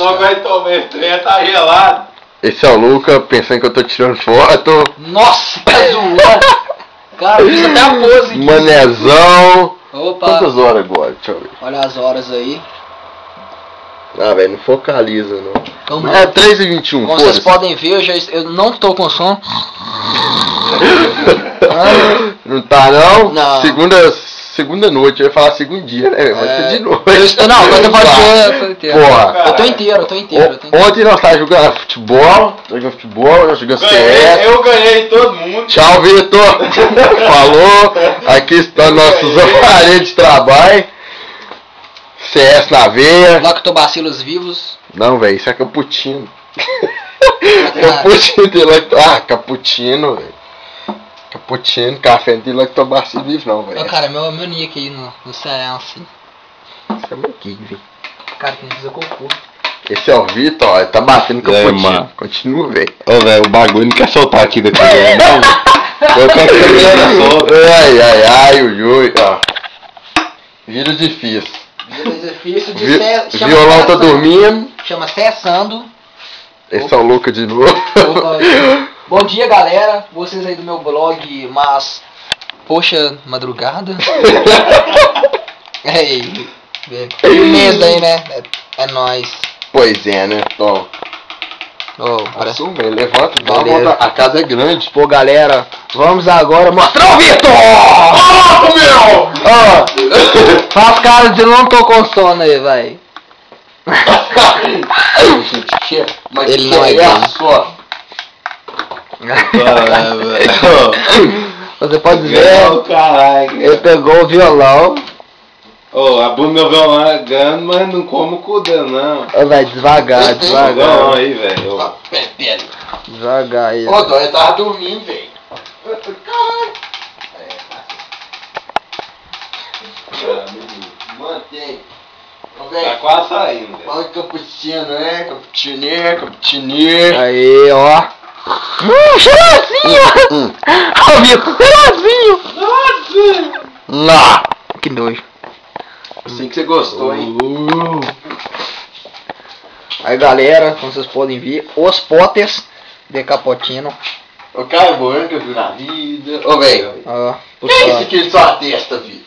Não aguentou mesmo, tá gelado. Esse é o Luca, pensando que eu tô tirando foto. Nossa, tá zoando. Cara, eu fiz até a pose aqui. Manezão. Opa. Quantas horas agora? Deixa eu ver. Olha as horas aí. Ah, velho, não focaliza não. Vamos É lá. 3h21, Como vocês podem ver, eu não tô com som. Não tá não? Não. Segunda noite, eu ia falar segundo dia, né? Vai ser de noite. Não, agora eu pode ser, eu tô inteiro. Porra. Eu tô inteiro. Ontem nós tava jogando futebol, nós jogamos CS. Eu ganhei todo mundo. Tchau, Vitor. Falou. Aqui estão nossos aparelhos de trabalho. CS na veia. Lactobacilos vivos. Não, velho, isso é cappuccino. Cappuccino de cappuccino, velho. Cappuccino, café não tem lactobacilo vivo não, velho. Cara, meu nick aí no CS. Isso é meu gig, velho. Cara, tem que fazer cocô. Esse é o Vitor, ó, ele tá batendo cappuccino. mano. Continua, velho. Ô, velho, o bagulho não quer soltar aqui daqui, velho. Eu quero que ele solta. Ai, ui, ó. Vírus difícil. Exercício de Violão tá dormindo. Chama Cessando. Esse é o Luca de novo. Bom dia, galera. Vocês aí do meu blog, mas... Poxa, madrugada. Ei, mês aí, né? É nóis. Pois é, né? Ó. Parece... Assume, levanta, Beleza. a casa é grande. Pô, galera, vamos agora mostrar o Vitor! Oh, meu! Ó, faz cara de não tô com sono aí, vai. Mas Ele não é a gay. sua. Você pode ver, Caralho. ele pegou o violão. Ô, a bunda meu violão é grande, mas não como o cu dele, não. Ó, vai devagar, O violão devagar. aí, velho. Devagar aí. Ô, Dó, ele tava dormindo, velho. Mantém. Tá quase saindo, velho. Fala cappuccino, né? Cappuccino. Aí, ó. Cheirosinho! Ó, Vitor, cheirosinho! Nossa! Que nojo. Assim que você gostou, hein? Aí, galera, como vocês podem ver, os potes de cappuccino. O cara é bom que eu vi na vida. Ô, velho. Ó, Que é isso aqui na sua testa, filho?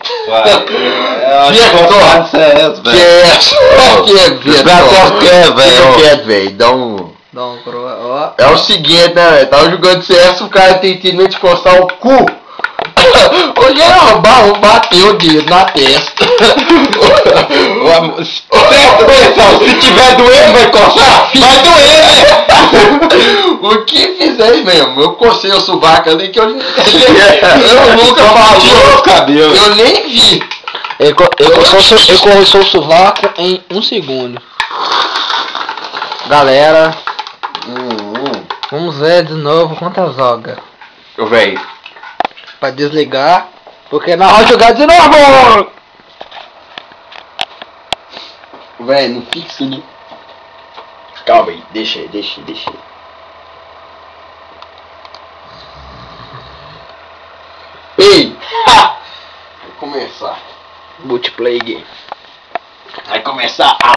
Velho, dá um... dá um pro, ó. É o seguinte, né, velho? Tava jogando CS, o cara tem que te coçar o cu. Hoje vou bater o dedo na testa. Se tiver doendo, vai coçar? Vai doer, O que fizer mesmo? Eu cocei o sovaco ali que eu nunca falou. Eu nem vi. Ele coçou o sovaco em 1 segundo. Galera, vamos ver de novo quantas joga. Ô, velho. Pra desligar, porque nós vamos jogar de novo! Véi, não fixa, né? Calma aí, deixa aí. Ei! Vai começar. Multiplayer game. Vai começar a